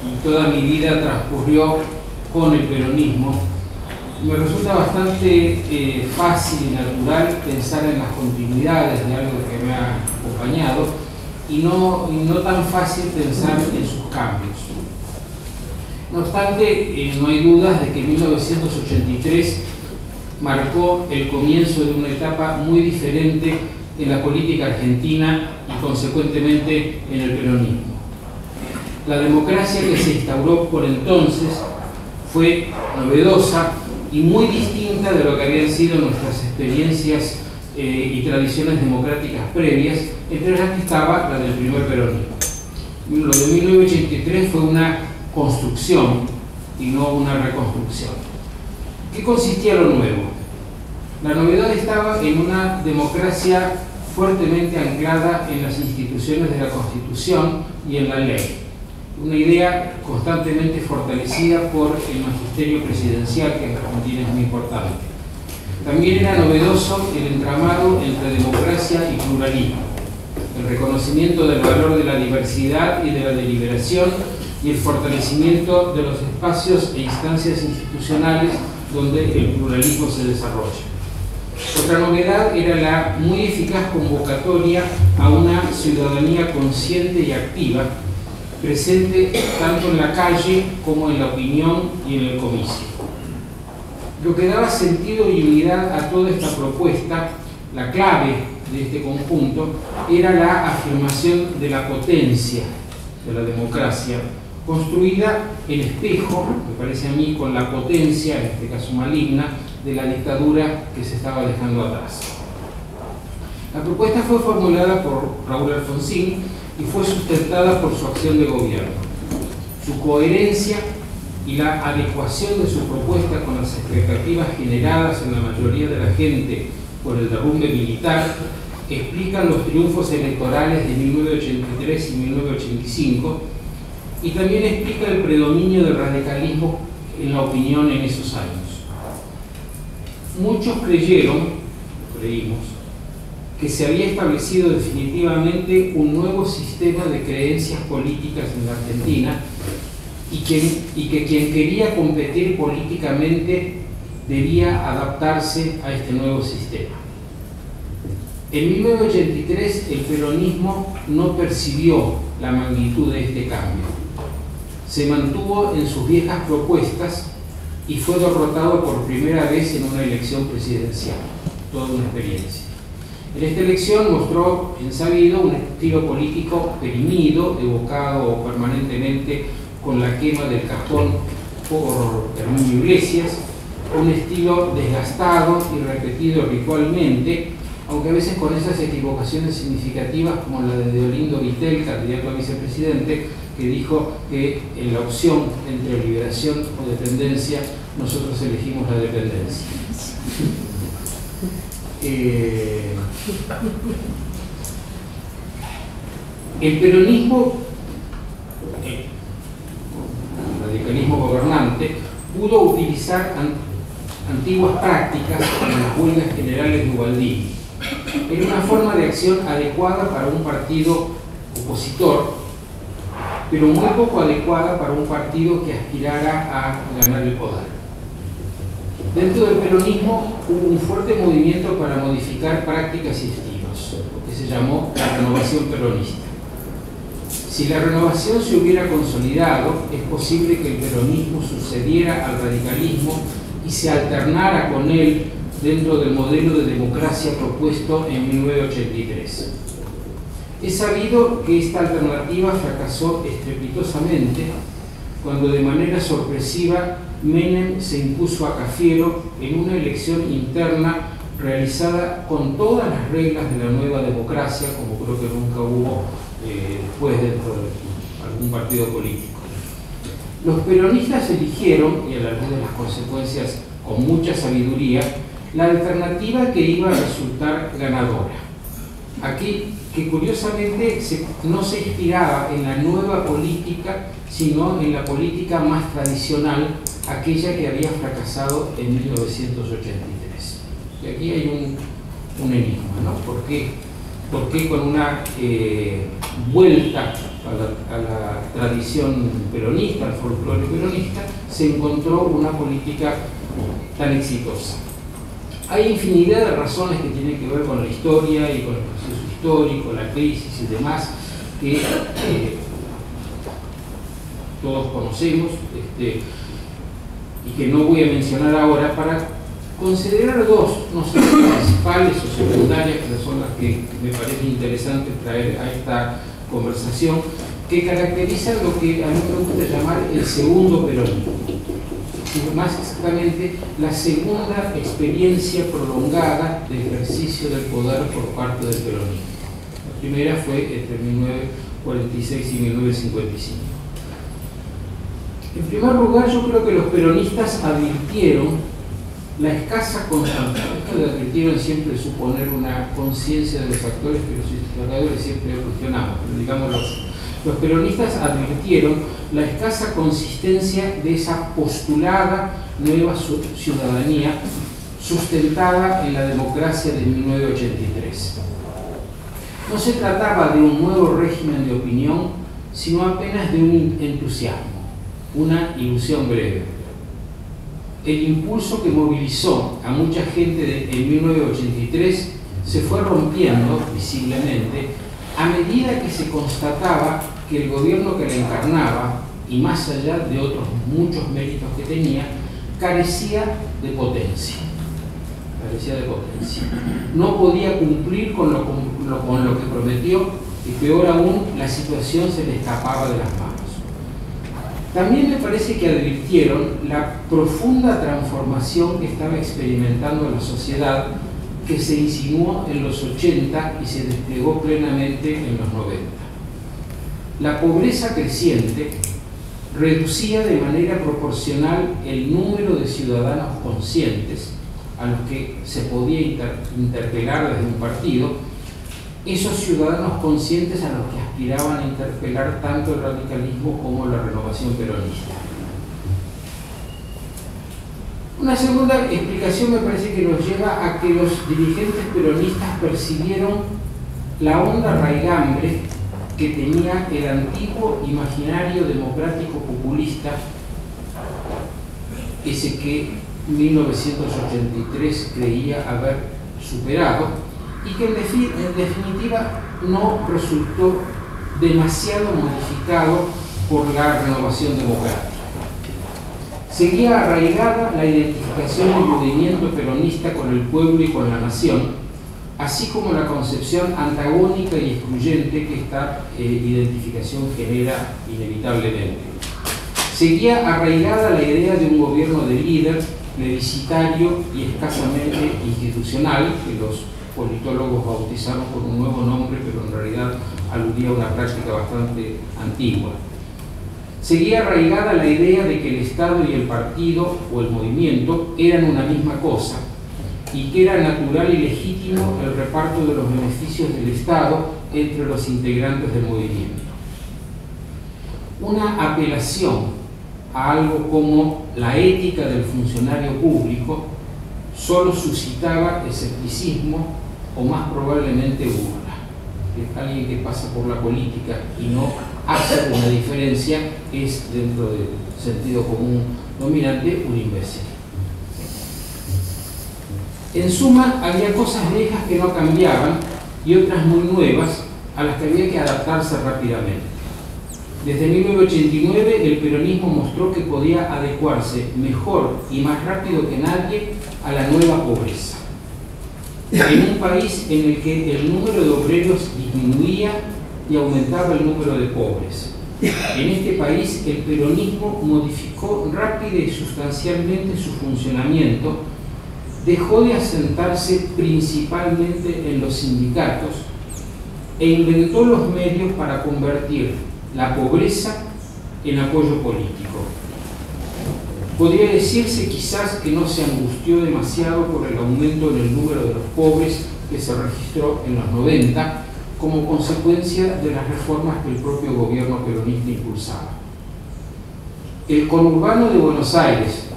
y toda mi vida transcurrió con el peronismo, me resulta bastante fácil y natural pensar en las continuidades de algo que me ha acompañado y no tan fácil pensar en sus cambios. No obstante, no hay dudas de que 1983 marcó el comienzo de una etapa muy diferente en la política argentina y consecuentemente en el peronismo. La democracia que se instauró por entonces fue novedosa y muy distinta de lo que habían sido nuestras experiencias y tradiciones democráticas previas, entre las que estaba la del primer peronismo. Lo de 1983 fue una construcción y no una reconstrucción. ¿Qué consistía lo nuevo? La novedad estaba en una democracia fuertemente anclada en las instituciones de la Constitución y en la ley. Una idea constantemente fortalecida por el magisterio presidencial, que en Argentina es muy importante. También era novedoso el entramado entre democracia y pluralismo, el reconocimiento del valor de la diversidad y de la deliberación y el fortalecimiento de los espacios e instancias institucionales donde el pluralismo se desarrolla. Otra novedad era la muy eficaz convocatoria a una ciudadanía consciente y activa, presente tanto en la calle como en la opinión y en el comicio. Lo que daba sentido y unidad a toda esta propuesta, la clave de este conjunto, era la afirmación de la potencia de la democracia, construida en espejo, me parece a mí, con la potencia, en este caso maligna, de la dictadura que se estaba dejando atrás. La propuesta fue formulada por Raúl Alfonsín y fue sustentada por su acción de gobierno. Su coherencia y la adecuación de su propuesta con las expectativas generadas en la mayoría de la gente por el derrumbe militar explican los triunfos electorales de 1983 y 1985 y también explica el predominio del radicalismo en la opinión en esos años. Muchos creímos, que se había establecido definitivamente un nuevo sistema de creencias políticas en la Argentina y que quien quería competir políticamente debía adaptarse a este nuevo sistema. En 1983 el peronismo no percibió la magnitud de este cambio. Se mantuvo en sus viejas propuestas y fue derrotado por primera vez en una elección presidencial. Toda una experiencia. En esta elección mostró en sabido un estilo político perimido, evocado permanentemente con la quema del cajón por Herminio Iglesias, un estilo desgastado y repetido ritualmente, aunque a veces con esas equivocaciones significativas como la de Deolindo Vittel, candidato a vicepresidente, que dijo que en la opción entre liberación o dependencia nosotros elegimos la dependencia. El peronismo, el radicalismo gobernante, pudo utilizar antiguas prácticas como las huelgas generales de Ubaldini. Era una forma de acción adecuada para un partido opositor, pero muy poco adecuada para un partido que aspirara a ganar el poder. Dentro del peronismo hubo un fuerte movimiento para modificar prácticas y estilos, lo que se llamó la renovación peronista. Si la renovación se hubiera consolidado, es posible que el peronismo sucediera al radicalismo y se alternara con él dentro del modelo de democracia propuesto en 1983. Es sabido que esta alternativa fracasó estrepitosamente cuando de manera sorpresiva Menem se impuso a Cafiero en una elección interna realizada con todas las reglas de la nueva democracia, como creo que nunca hubo después dentro de algún partido político. Los peronistas eligieron, y a la luz de las consecuencias con mucha sabiduría, la alternativa que iba a resultar ganadora. Aquí, que curiosamente no se inspiraba en la nueva política, sino en la política más tradicional, aquella que había fracasado en 1983. Y aquí hay un enigma, ¿no? ¿Por qué con una vuelta a la tradición peronista, al folclore peronista, se encontró una política tan exitosa. Hay infinidad de razones que tienen que ver con la historia y con el proceso histórico, la crisis y demás, que todos conocemos y que no voy a mencionar ahora, para considerar dos, no sé, principales o secundarias, que son las que me parece interesante traer a esta conversación, que caracterizan lo que a mí me gusta llamar el segundo peronismo, más exactamente la segunda experiencia prolongada de ejercicio del poder por parte del peronismo. La primera fue entre 1946 y 1955. En primer lugar, yo creo que los peronistas advirtieron la escasa constancia. Esto de advirtieron siempre suponer una conciencia de los actores que los historiadores siempre cuestionamos, pero digamos los peronistas advirtieron la escasa consistencia de esa postulada nueva ciudadanía sustentada en la democracia de 1983. No se trataba de un nuevo régimen de opinión, sino apenas de un entusiasmo, una ilusión breve. El impulso que movilizó a mucha gente en 1983 se fue rompiendo visiblemente a medida que se constataba que el gobierno que la encarnaba, y más allá de otros muchos méritos que tenía, carecía de potencia. No podía cumplir con lo que prometió, y peor aún, la situación se le escapaba de las manos. También me parece que advirtieron la profunda transformación que estaba experimentando la sociedad, que se insinuó en los 80 y se desplegó plenamente en los 90. La pobreza creciente reducía de manera proporcional el número de ciudadanos conscientes a los que se podía interpelar desde un partido, esos ciudadanos conscientes a los que aspiraban a interpelar tanto el radicalismo como la renovación peronista. Una segunda explicación me parece que nos lleva a que los dirigentes peronistas percibieron la honda raigambre que tenía el antiguo imaginario democrático populista, ese que 1983 creía haber superado, y que en definitiva no resultó demasiado modificado por la renovación democrática. Seguía arraigada la identificación del movimiento peronista con el pueblo y con la nación, así como la concepción antagónica y excluyente que esta identificación genera inevitablemente. Seguía arraigada la idea de un gobierno de líder, plebiscitario y escasamente institucional, que los politólogos bautizaron con un nuevo nombre, pero en realidad aludía a una práctica bastante antigua. Seguía arraigada la idea de que el Estado y el partido o el movimiento eran una misma cosa y que era natural y legítimo el reparto de los beneficios del Estado entre los integrantes del movimiento. Una apelación a algo como la ética del funcionario público solo suscitaba escepticismo o más probablemente burla. Que alguien que pasa por la política y no hace una diferencia es, dentro del sentido común dominante, un imbécil. En suma, había cosas viejas que no cambiaban y otras muy nuevas a las que había que adaptarse rápidamente. Desde 1989 el peronismo mostró que podía adecuarse mejor y más rápido que nadie a la nueva pobreza. En un país en el que el número de obreros disminuía y aumentaba el número de pobres. En este país el peronismo modificó rápida y sustancialmente su funcionamiento, dejó de asentarse principalmente en los sindicatos e inventó los medios para convertir la pobreza en apoyo político. Podría decirse quizás que no se angustió demasiado por el aumento en el número de los pobres que se registró en los 90 como consecuencia de las reformas que el propio gobierno peronista impulsaba. El conurbano de Buenos Aires,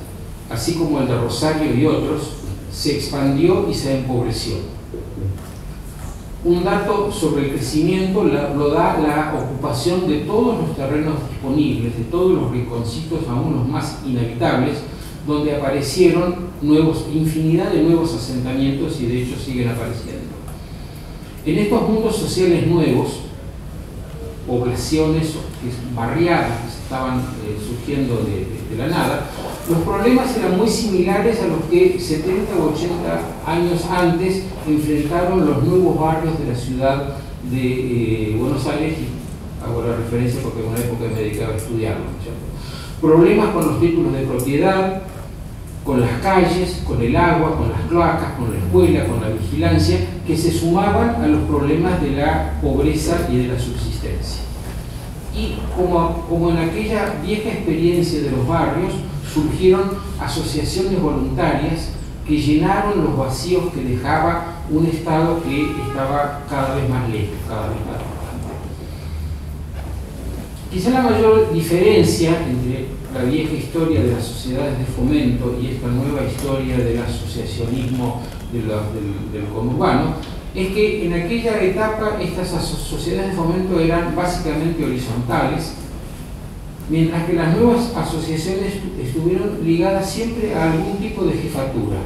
así como el de Rosario y otros, se expandió y se empobreció. Un dato sobre el crecimiento lo da la ocupación de todos los terrenos disponibles, de todos los rinconcitos, aún los más inhabitables, donde aparecieron infinidad de nuevos asentamientos y de hecho siguen apareciendo. En estos mundos sociales nuevos, poblaciones, barriadas que se estaban surgiendo de la nada, los problemas eran muy similares a los que 70 o 80 años antes enfrentaron los nuevos barrios de la ciudad de Buenos Aires, y hago la referencia porque en una época me dedicaba a estudiarlo, ¿cierto? Problemas con los títulos de propiedad, con las calles, con el agua, con las cloacas, con la escuela, con la vigilancia, que se sumaban a los problemas de la pobreza y de la subsistencia. Y como en aquella vieja experiencia de los barrios, surgieron asociaciones voluntarias que llenaron los vacíos que dejaba un Estado que estaba cada vez más lejos, cada vez más distante. Quizá la mayor diferencia entre la vieja historia de las sociedades de fomento y esta nueva historia del asociacionismo del conurbano es que en aquella etapa estas sociedades de fomento eran básicamente horizontales, mientras que las nuevas asociaciones estuvieron ligadas siempre a algún tipo de jefatura,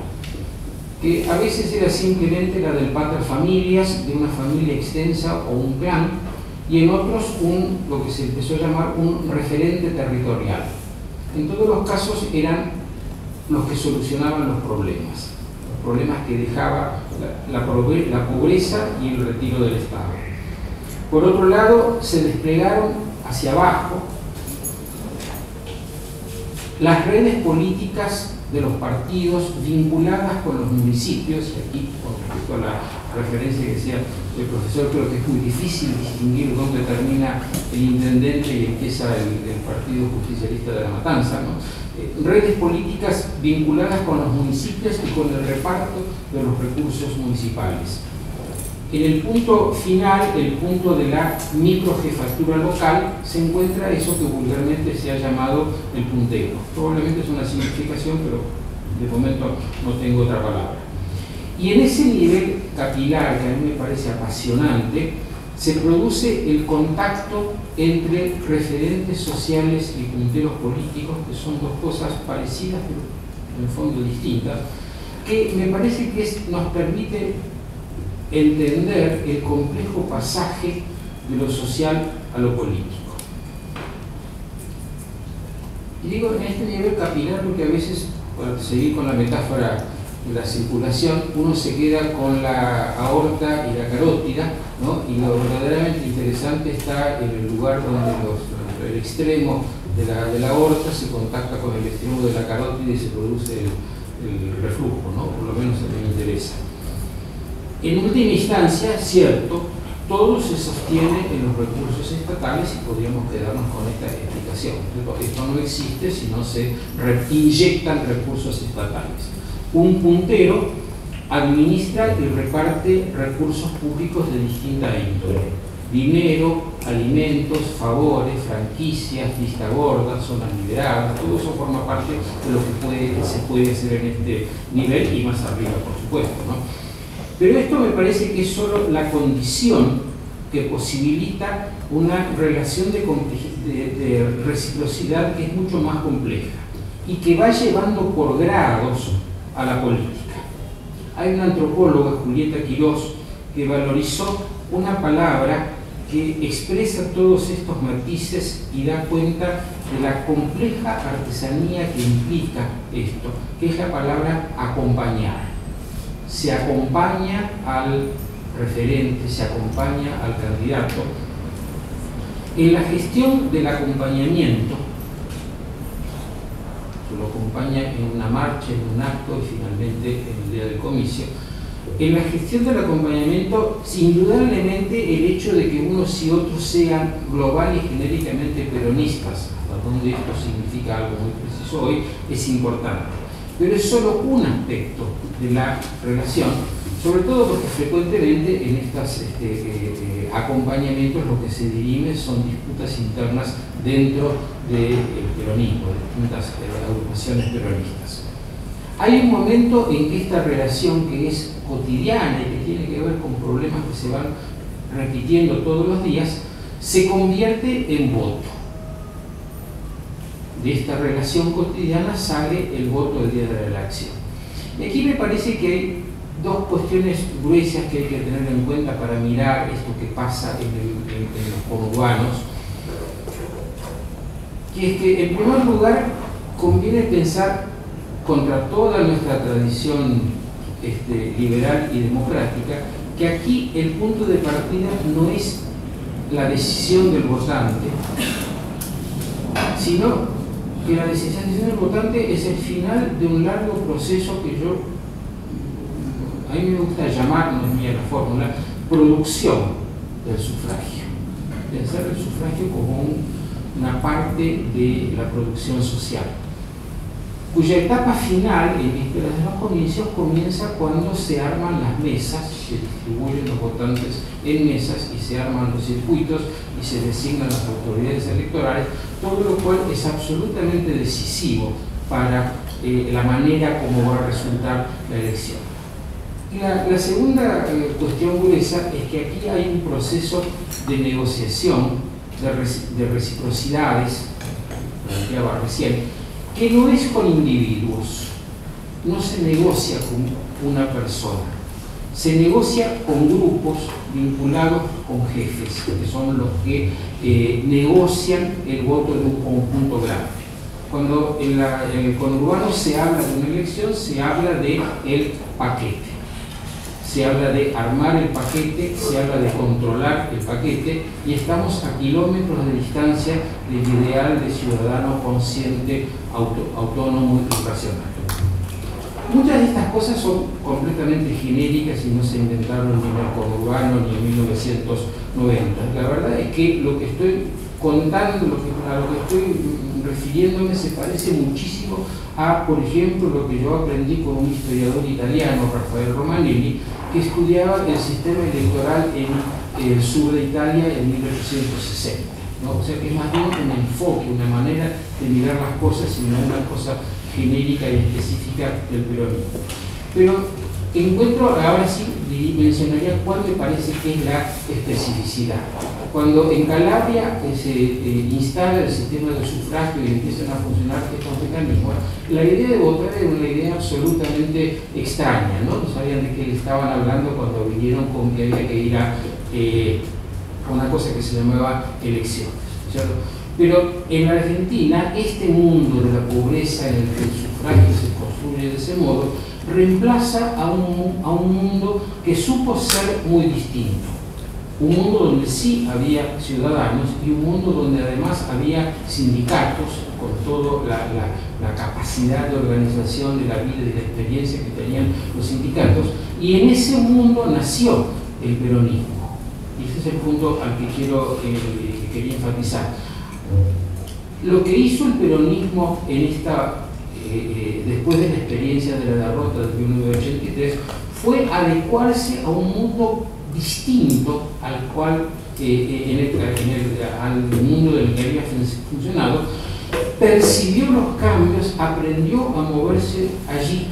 que a veces era simplemente la del pater familias, de una familia extensa o un clan, y en otros lo que se empezó a llamar un referente territorial. En todos los casos eran los que solucionaban los problemas que dejaba la pobreza y el retiro del Estado. Por otro lado, se desplegaron hacia abajo las redes políticas de los partidos vinculadas con los municipios, y aquí con respecto a la referencia que decía el profesor, creo que es muy difícil distinguir dónde termina el intendente y empieza el Partido Justicialista de la Matanza, ¿no? Redes políticas vinculadas con los municipios y con el reparto de los recursos municipales. En el punto final, el punto de la microjefatura local, se encuentra eso que vulgarmente se ha llamado el puntero. Probablemente es una simplificación, pero de momento no tengo otra palabra. Y en ese nivel capilar, que a mí me parece apasionante, se produce el contacto entre referentes sociales y punteros políticos, que son dos cosas parecidas, pero en el fondo distintas, que me parece que nos permite entender el complejo pasaje de lo social a lo político. Y digo en este nivel capilar porque a veces, para seguir con la metáfora de la circulación, uno se queda con la aorta y la carótida, ¿no? Y lo verdaderamente interesante está en el lugar donde el extremo de la aorta se contacta con el extremo de la carótida y se produce el reflujo, ¿no? Por lo menos a mí me interesa. En última instancia, cierto, todo se sostiene en los recursos estatales y podríamos quedarnos con esta explicación. Esto no existe si no se inyectan recursos estatales. Un puntero administra y reparte recursos públicos de distinta índole: dinero, alimentos, favores, franquicias, vista gorda, zonas liberadas. Todo eso forma parte de lo que se puede hacer en este nivel y más arriba, por supuesto, ¿no? Pero esto me parece que es solo la condición que posibilita una relación de reciprocidad que es mucho más compleja y que va llevando por grados a la política. Hay una antropóloga, Julieta Quirós, que valorizó una palabra que expresa todos estos matices y da cuenta de la compleja artesanía que implica esto, que es la palabra acompañar. Se acompaña al referente, se acompaña al candidato. En la gestión del acompañamiento, se lo acompaña en una marcha, en un acto y finalmente en el día del comicio. En la gestión del acompañamiento, indudablemente el hecho de que unos y otros sean global y genéricamente peronistas, hasta donde esto significa algo muy preciso hoy, es importante. Pero es solo un aspecto de la relación, sobre todo porque frecuentemente en estos acompañamientos lo que se dirime son disputas internas dentro del peronismo, de distintas agrupaciones peronistas. Hay un momento en que esta relación, que es cotidiana y que tiene que ver con problemas que se van repitiendo todos los días, se convierte en voto. De esta relación cotidiana sale el voto el día de la elección. Y aquí me parece que hay dos cuestiones gruesas que hay que tener en cuenta para mirar esto que pasa en los conurbanos, que es que en primer lugar conviene pensar contra toda nuestra tradición liberal y democrática, que aquí el punto de partida no es la decisión del votante, sino que la decisión del votante es el final de un largo proceso que a mí me gusta llamar, no es mía la fórmula, producción del sufragio. Pensar el sufragio como una parte de la producción social, cuya etapa final, en vísperas de los comicios, comienza cuando se arman las mesas, se distribuyen los votantes en mesas y se arman los circuitos y se designan las autoridades electorales, todo lo cual es absolutamente decisivo para la manera como va a resultar la elección. La segunda cuestión gruesa es que aquí hay un proceso de negociación, de reciprocidades, planteaba recién, que no es con individuos, no se negocia con una persona, se negocia con grupos vinculados con jefes, que son los que negocian el voto de un conjunto grande. Cuando en el conurbano se habla de una elección, se habla de el paquete. Se habla de armar el paquete, se habla de controlar el paquete, y estamos a kilómetros de distancia del ideal de ciudadano consciente, autónomo y racional. Muchas de estas cosas son completamente genéricas y no se inventaron ni en el conurbano ni en 1990. La verdad es que lo que estoy contando, a lo que estoy refiriéndome, se parece muchísimo a, por ejemplo, lo que yo aprendí con un historiador italiano, Raffaele Romanelli, que estudiaba el sistema electoral en el sur de Italia en 1860. ¿no? O sea que es más bien un enfoque, una manera de mirar las cosas y no una cosa genérica y específica del peronismo. Pero encuentro, ahora sí, mencionaría cuál me parece que es la especificidad. Cuando en Calabria se instala el sistema de sufragio y empiezan a funcionar estos mecanismos, la idea de votar era una idea absolutamente extraña, ¿no? No sabían de qué le estaban hablando cuando vinieron con que había que ir a una cosa que se llamaba elecciones, ¿cierto? Pero en la Argentina, este mundo de la pobreza en el que el sufragio se construye de ese modo, reemplaza a un mundo que supo ser muy distinto. Un mundo donde sí había ciudadanos y un mundo donde además había sindicatos con toda la capacidad de organización de la vida y de la experiencia que tenían los sindicatos, y en ese mundo nació el peronismo. Y ese es el punto al que quería enfatizar. Lo que hizo el peronismo después de la experiencia de la derrota de 1983 fue adecuarse a un mundo distinto al cual al mundo del que había funcionado, percibió los cambios, aprendió a moverse allí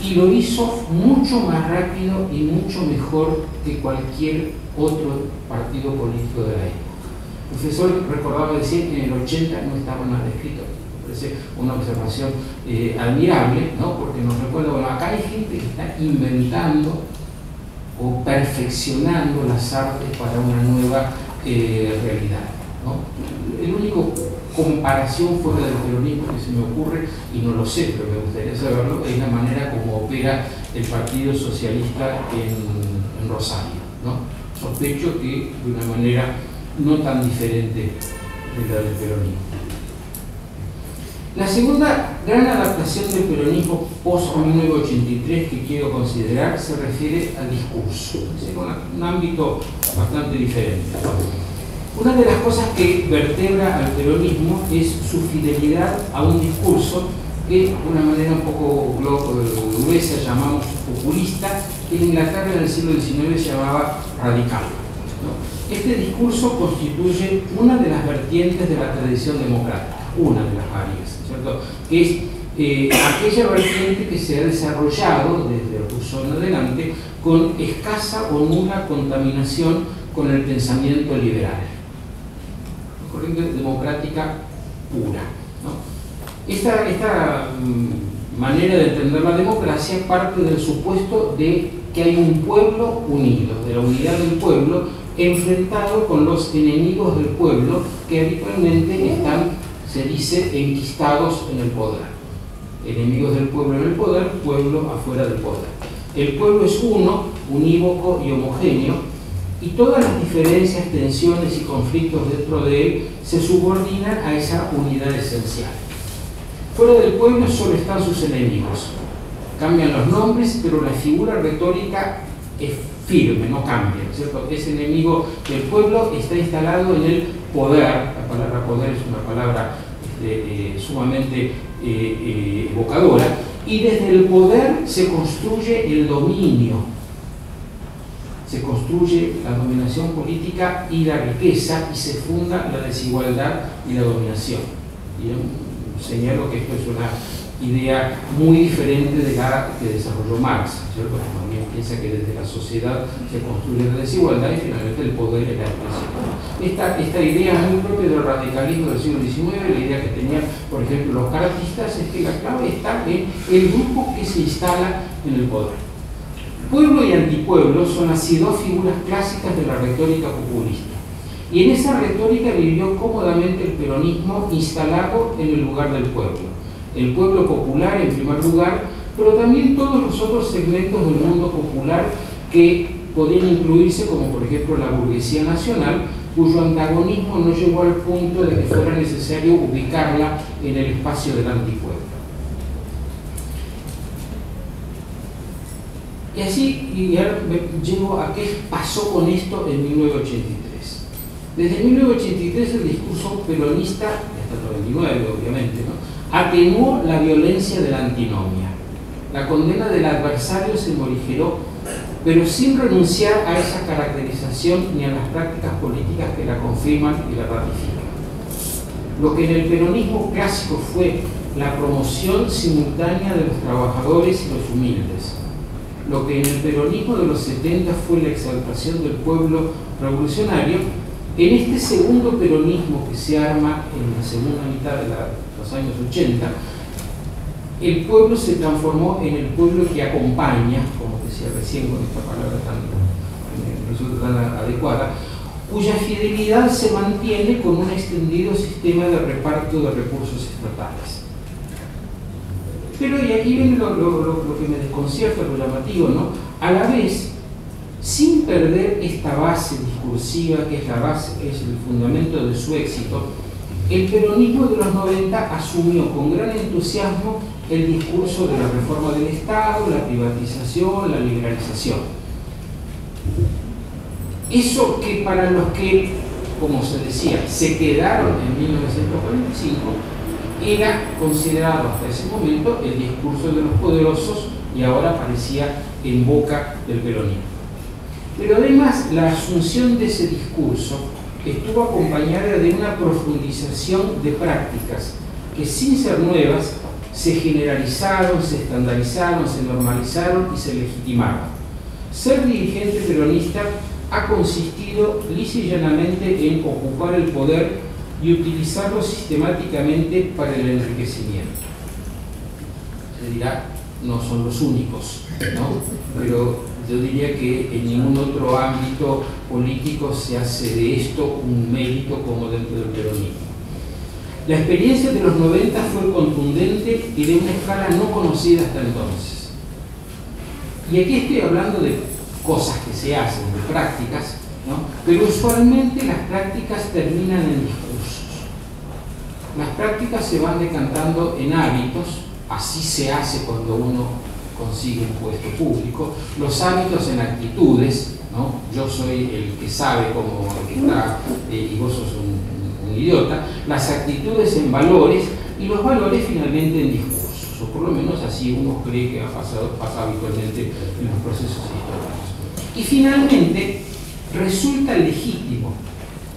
y lo hizo mucho más rápido y mucho mejor que cualquier otro partido político de la época. El profesor recordaba decir que en el 80 no estaba nada escrito. Me parece una observación admirable, ¿no? Porque nos recuerda, bueno, acá hay gente que está inventando o perfeccionando las artes para una nueva realidad, ¿no? El único comparación fuera del peronismo que se me ocurre, y no lo sé, pero me gustaría saberlo, es la manera como opera el Partido Socialista en Rosario, ¿no? Sospecho que de una manera no tan diferente de la del peronismo. La segunda gran adaptación del peronismo post-1983 que quiero considerar se refiere al discurso, es un ámbito bastante diferente. Una de las cosas que vertebra al peronismo es su fidelidad a un discurso que, de una manera un poco gruesa, llamamos populista, que en Inglaterra en el siglo XIX se llamaba radical, ¿no? Este discurso constituye una de las vertientes de la tradición democrática, una de las varias, ¿cierto? Que es aquella vertiente que se ha desarrollado desde Rousseau en adelante con escasa o nula contaminación con el pensamiento liberal, corriente democrática pura, ¿no? Esta manera de entender la democracia parte del supuesto de que hay un pueblo unido, de la unidad del pueblo, enfrentado con los enemigos del pueblo que habitualmente están, se dice, enquistados en el poder. Enemigos del pueblo en el poder, pueblo afuera del poder. El pueblo es uno, unívoco y homogéneo, y todas las diferencias, tensiones y conflictos dentro de él se subordinan a esa unidad esencial. Fuera del pueblo solo están sus enemigos. Cambian los nombres, pero la figura retórica es firme, no cambia, ¿cierto? Ese enemigo del pueblo está instalado en el poder. La palabra poder es una palabra sumamente evocadora, y desde el poder se construye el dominio, se construye la dominación política y la riqueza, y se funda la desigualdad y la dominación. Y señalo que esto es una idea muy diferente de la que desarrolló Marx, ¿cierto? También piensa que desde la sociedad se construye la desigualdad y finalmente el poder es la expresión. Esta idea es muy propia del radicalismo del siglo XIX. La idea que tenían, por ejemplo, los caratistas es que la clave está en el grupo que se instala en el poder. Pueblo y antipueblo son así dos figuras clásicas de la retórica populista. Y en esa retórica vivió cómodamente el peronismo instalado en el lugar del pueblo. El pueblo popular en primer lugar, pero también todos los otros segmentos del mundo popular que podían incluirse, como por ejemplo la burguesía nacional, cuyo antagonismo no llegó al punto de que fuera necesario ubicarla en el espacio del antipueblo. Y así, y ahora llego a qué pasó con esto en 1983. Desde 1983 el discurso peronista, hasta el 99 obviamente, ¿no?, atenuó la violencia de la antinomia. La condena del adversario se morigeró, pero sin renunciar a esa caracterización ni a las prácticas políticas que la confirman y la ratifican. Lo que en el peronismo clásico fue la promoción simultánea de los trabajadores y los humildes, lo que en el peronismo de los 70 fue la exaltación del pueblo revolucionario, en este segundo peronismo que se arma en la segunda mitad de los años 80, el pueblo se transformó en el pueblo que acompaña, como decía recién con esta palabra tan adecuada, cuya fidelidad se mantiene con un extendido sistema de reparto de recursos estatales. Pero, y aquí viene lo que me desconcierta, lo llamativo, ¿no? A la vez, sin perder esta base discursiva, que es la base, que es el fundamento de su éxito, el peronismo de los 90 asumió con gran entusiasmo el discurso de la reforma del Estado, la privatización, la liberalización. Eso que para los que, como se decía, se quedaron en 1945, era considerado hasta ese momento el discurso de los poderosos y ahora parecía en boca del peronismo. Pero además la asunción de ese discurso estuvo acompañada de una profundización de prácticas que, sin ser nuevas, se generalizaron, se estandarizaron, se normalizaron y se legitimaron. Ser dirigente peronista ha consistido lisa y llanamente en ocupar el poder y utilizarlo sistemáticamente para el enriquecimiento. Se dirá, no son los únicos, ¿no? Pero yo diría que en ningún otro ámbito político se hace de esto un mérito como dentro del peronismo. La experiencia de los 90 fue contundente y de una escala no conocida hasta entonces. Y aquí estoy hablando de cosas que se hacen, de prácticas, ¿no? Pero usualmente las prácticas terminan en discursos. Las prácticas se van decantando en hábitos, así se hace cuando uno consigue un puesto público, los hábitos en actitudes, ¿no? Yo soy el que sabe cómo está y vos sos un idiota, las actitudes en valores y los valores finalmente en discursos, o por lo menos así uno cree que pasa habitualmente en los procesos históricos. Y finalmente resulta legítimo,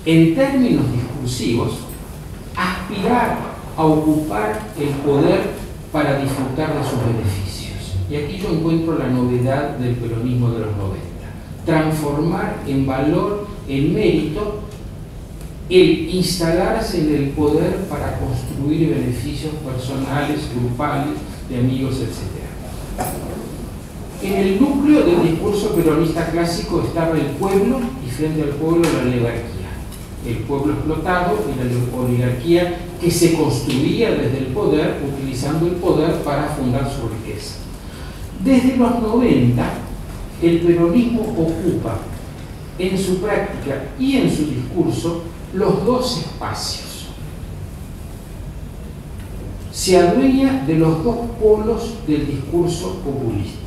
en términos discursivos, aspirar a ocupar el poder para disfrutar de sus beneficios. Y aquí yo encuentro la novedad del peronismo de los 90. Transformar en valor, en mérito, el instalarse en el poder para construir beneficios personales, grupales, de amigos, etc. En el núcleo del discurso peronista clásico estaba el pueblo y frente al pueblo la oligarquía. El pueblo explotado y la oligarquía que se construía desde el poder, utilizando el poder para fundar su riqueza. Desde los 90, el peronismo ocupa en su práctica y en su discurso los dos espacios. Se adueña de los dos polos del discurso populista.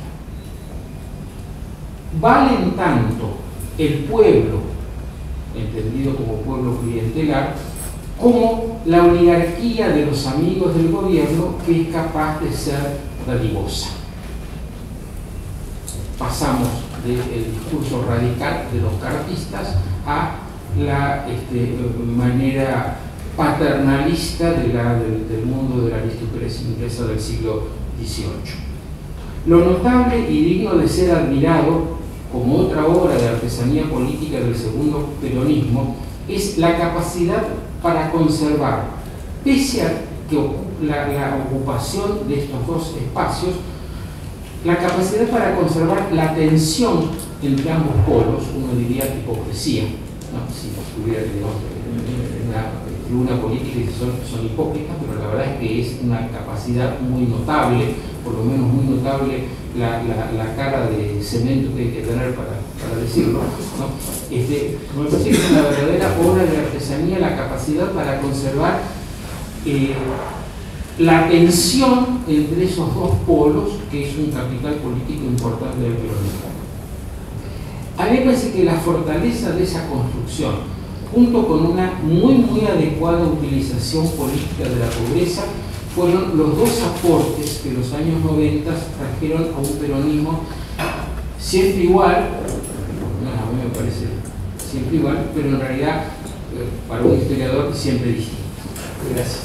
Valen tanto el pueblo, entendido como pueblo clientelar, como la oligarquía de los amigos del gobierno, que es capaz de ser dadivosa. Pasamos del discurso radical de los cartistas a la manera paternalista del mundo de la aristocracia inglesa del siglo XVIII. Lo notable y digno de ser admirado como otra obra de artesanía política del segundo peronismo es la capacidad para conservar, pese a que la ocupación de estos dos espacios, la capacidad para conservar la tensión entre ambos polos, uno diría hipocresía, ¿no? Si estuviera en una tribuna política y son hipócritas, pero la verdad es que es una capacidad muy notable, por lo menos muy notable la cara de cemento que hay que tener para decirlo, ¿no? Me parece que es una verdadera obra de artesanía la capacidad para conservar la tensión entre esos dos polos, que es un capital político importante del peronismo. A mí me parece que la fortaleza de esa construcción, junto con una muy adecuada utilización política de la pobreza, fueron los dos aportes que los años 90 trajeron a un peronismo siempre igual, a mí me parece siempre igual, pero en realidad para un historiador siempre distinto. Gracias.